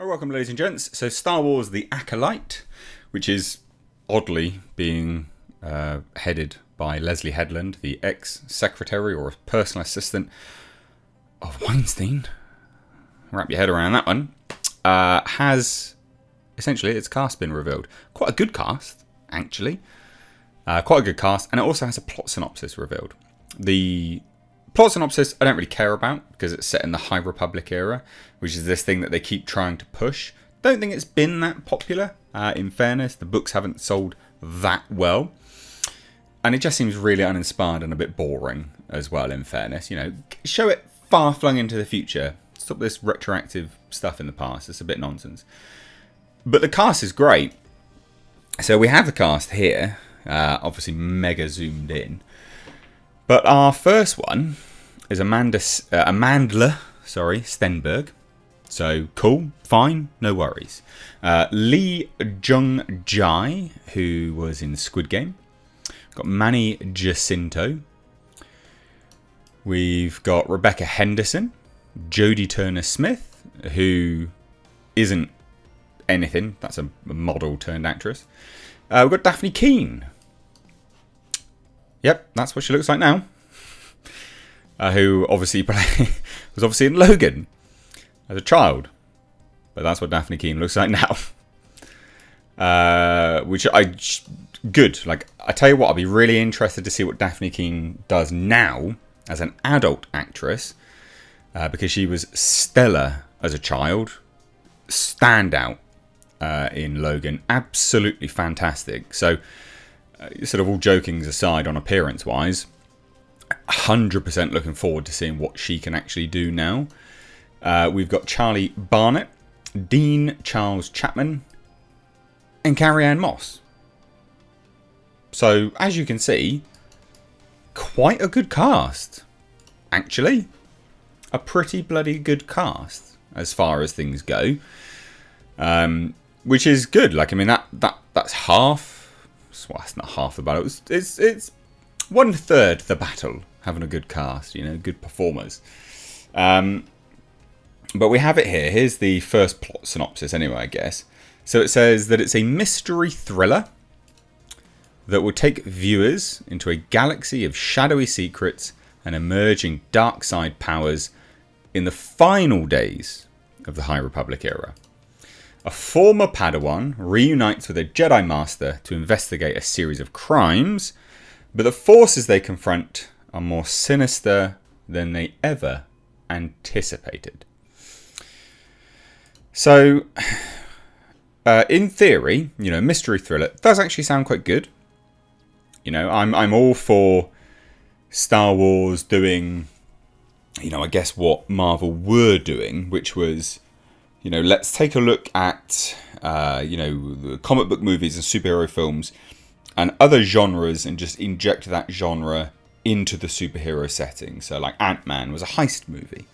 Oh, welcome, ladies and gents. So, Star Wars: The Acolyte, which is oddly being headed by Leslie Headland, the ex-secretary or personal assistant of Weinstein. Wrap your head around that one. Has essentially its cast been revealed? Quite a good cast, actually. Quite a good cast, and it also has a plot synopsis revealed. The plot synopsis I don't really care about because it's set in the High Republic era, which is this thing that they keep trying to push. Don't think it's been that popular. In fairness, the books haven't sold that well, and it just seems really uninspired and a bit boring as well. In fairness, show it far flung into the future. Stop this retroactive stuff in the past. It's a bit nonsense. But the cast is great. So we have the cast here, obviously mega zoomed in. But our first one is Amandla Stenberg. So cool, fine, no worries. Lee Jung-jae, who was in Squid Game. Got Manny Jacinto. We've got Rebecca Henderson. Jodie Turner-Smith, who isn't anything. That's a model turned actress. We've got Daphne Keane. Yep, that's what she looks like now. Who obviously was obviously in Logan as a child, but that's what Daphne Keane looks like now. Good. Like, I tell you what, I'll be really interested to see what Daphne Keane does now as an adult actress, because she was stellar as a child, standout in Logan, absolutely fantastic. So. Sort of all jokings aside on appearance-wise, 100% looking forward to seeing what she can actually do now. We've got Charlie Barnett, Dean Charles Chapman, and Carrie-Anne Moss. So, as you can see, quite a good cast. Actually, a pretty bloody good cast as far as things go. Which is good. Like, I mean, that's half. Well, that's not half the battle. It's 1/3 the battle having a good cast, good performers. But we have it here. Here's the first plot synopsis anyway, I guess. So it says that it's a mystery thriller that will take viewers into a galaxy of shadowy secrets and emerging dark side powers in the final days of the High Republic era. A former Padawan reunites with a Jedi Master to investigate a series of crimes, but the forces they confront are more sinister than they ever anticipated. So, in theory, mystery thriller does actually sound quite good. I'm all for Star Wars doing, I guess what Marvel were doing, which was, let's take a look at, the comic book movies and superhero films and other genres and just inject that genre into the superhero setting. So, like, Ant-Man was a heist movie.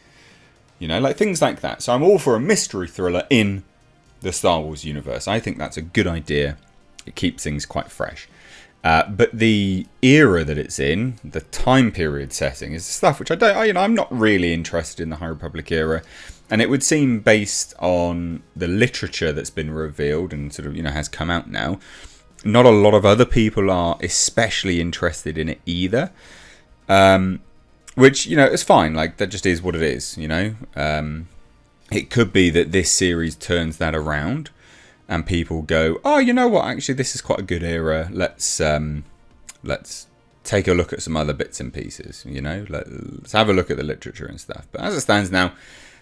Like things like that. So I'm all for a mystery thriller in the Star Wars universe. I think that's a good idea. It keeps things quite fresh. But the era that it's in, the time period setting, is stuff which I'm not really interested in the High Republic era. And it would seem, based on the literature that's been revealed and sort of, has come out now, not a lot of other people are especially interested in it either. Which, is fine. Like, that just is what it is, It could be that this series turns that around and people go, oh, you know what, actually, this is quite a good era. Let's take a look at some other bits and pieces, Let's have a look at the literature and stuff. But as it stands now,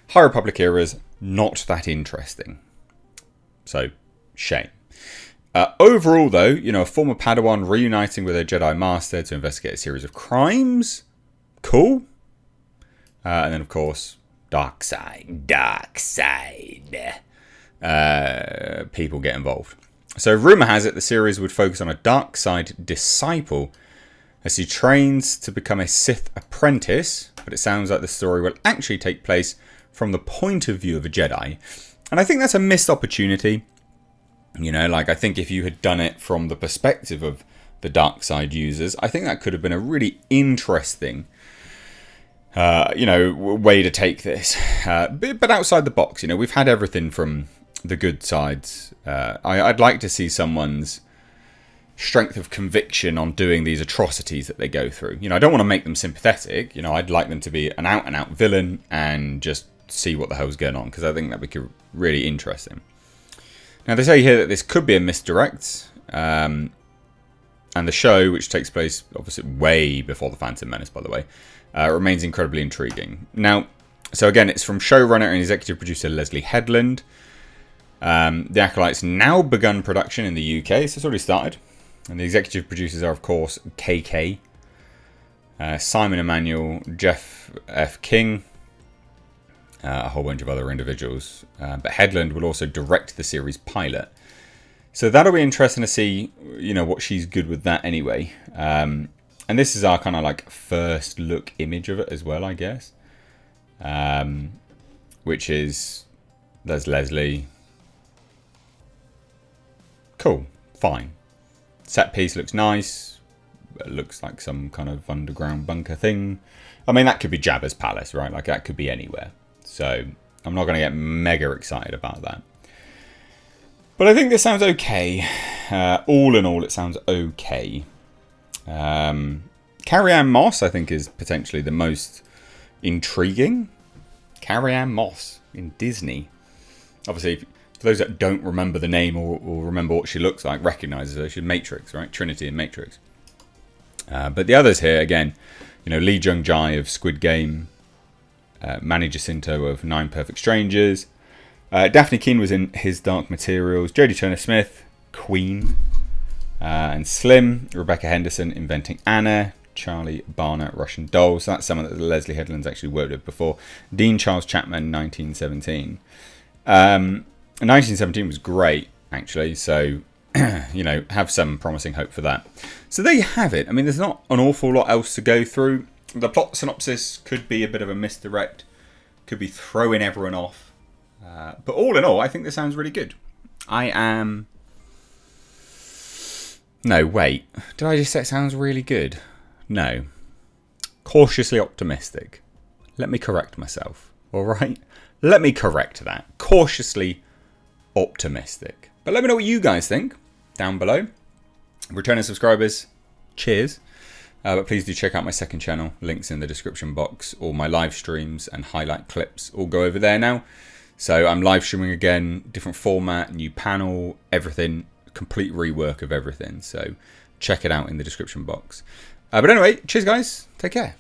High Republic era is not that interesting. So, shame. Overall, though, a former Padawan reuniting with a Jedi Master to investigate a series of crimes. Cool. And then, of course, dark side. People get involved. So, rumour has it the series would focus on a dark side disciple as he trains to become a Sith apprentice. But it sounds like the story will actually take place from the point of view of a Jedi. And I think that's a missed opportunity. I think if you had done it from the perspective of the dark side users, I think that could have been a really interesting way to take this. But outside the box, we've had everything from the good sides. I'd like to see someone's strength of conviction on doing these atrocities that they go through. I don't want to make them sympathetic. I'd like them to be an out-and-out villain and just see what the hell's going on, because I think that would be really interesting. Now, they say here that this could be a misdirect, and the show, which takes place obviously way before The Phantom Menace, by the way, remains incredibly intriguing. Now, so again, it's from showrunner and executive producer Leslie Headland. The Acolyte's now begun production in the UK, so it's already started. And the executive producers are, of course, KK, Simon Emanuel, Jeff F. King, a whole bunch of other individuals. But Headland will also direct the series pilot. So that'll be interesting to see, what she's good with that anyway. And this is our kind of like first look image of it as well, I guess. Which is, there's Leslie. Cool, fine. Set piece looks nice. It looks like some kind of underground bunker thing. I mean, that could be Jabba's palace, right? Like, that could be anywhere. So I'm not going to get mega excited about that. But I think this sounds okay. All in all, it sounds okay. Carrie-Anne Moss, I think, is potentially the most intriguing. Carrie-Anne Moss in Disney. Obviously, for those that don't remember the name or remember what she looks like, recognizes her. She's Matrix, right? Trinity in Matrix. But the others here, again, Lee Jung-jae of Squid Game, Manny Jacinto of Nine Perfect Strangers, Daphne Keane was in His Dark Materials, Jodie Turner-Smith, Queen, and Slim, Rebecca Henderson, Inventing Anna, Charlie Barner, Russian Doll. So that's someone that Leslie Headland's actually worked with before. Dean Charles Chapman, 1917. 1917 was great, actually, so, have some promising hope for that. So there you have it. I mean, there's not an awful lot else to go through. The plot synopsis could be a bit of a misdirect, could be throwing everyone off. But all in all, I think this sounds really good. No, wait. Did I just say it sounds really good? No. Cautiously optimistic. Let me correct myself, alright? Let me correct that. Cautiously optimistic. But let me know what you guys think down below. Returning subscribers, cheers. But please do check out my second channel. Links in the description box. All my live streams and highlight clips all go over there now. So I'm live streaming again, different format, new panel, everything. Complete rework of everything. So check it out in the description box. But anyway, cheers guys. Take care.